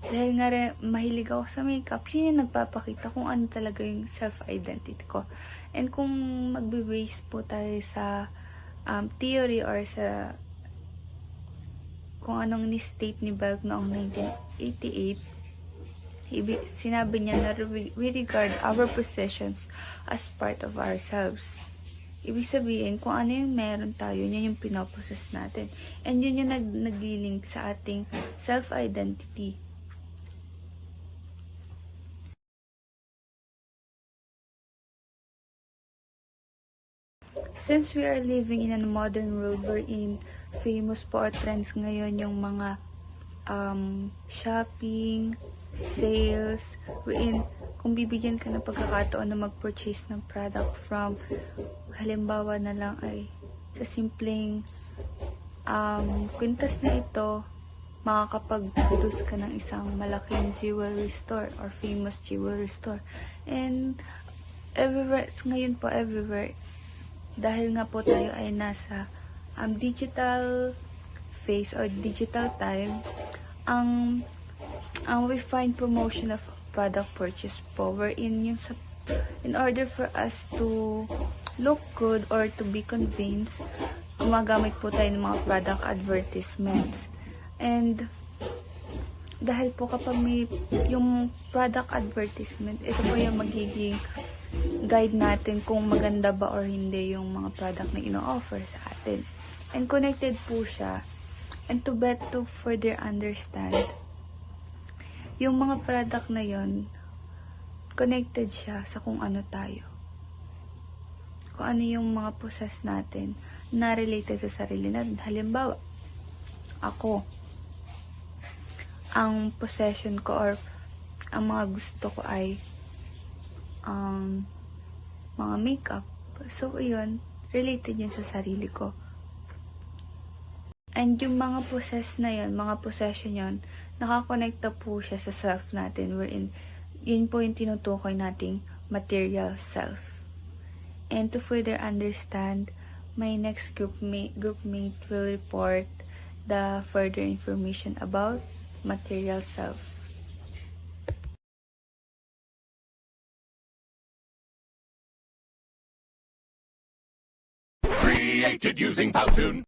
Dahil nga rin mahilig ako sa makeup, yun yung nagpapakita kung ano talaga yung self-identity ko. And kung magbe-base po tayo sa theory or sa kung anong ni-state ni Belk noong 1988, sinabi niya na we regard our possessions as part of ourselves. Ibig sabihin, kung ano yung meron tayo, yun yung pinoposes natin. And yun yung naglilink sa ating self-identity. Since we are living in a modern world wherein famous po or trends ngayon yung mga shopping, sales, wherein kung bibigyan ka ng pagkakataon na mag-purchase ng product from, halimbawa na lang ay sa simpleng kwintas na ito, makakapag-produce ka ng isang malaking jewelry store or famous jewelry store. And everywhere, ngayon po everywhere, dahil nga po tayo ay nasa digital phase or digital time, ang we find promotion of product purchase po wherein yung in order for us to look good or to be convinced, gumagamit po tayo ng mga product advertisements. And dahil po kapag may yung product advertisement, ito po yung magiging guide natin kung maganda ba or hindi yung mga product na ino-offer sa atin. And connected po siya. And to further understand, yung mga product na yon, connected siya sa kung ano tayo. Kung ano yung mga possess natin na related sa sarili natin. Halimbawa, ako, ang possession ko or ang mga gusto ko ay mga makeup. So, yun, related yun sa sarili ko. And yung mga mga possession yun, nakakonekta po siya sa self natin, wherein yun po yung tinutukoy nating material self. And to further understand, my next groupmate will report the further information about material self. Created using Powtoon.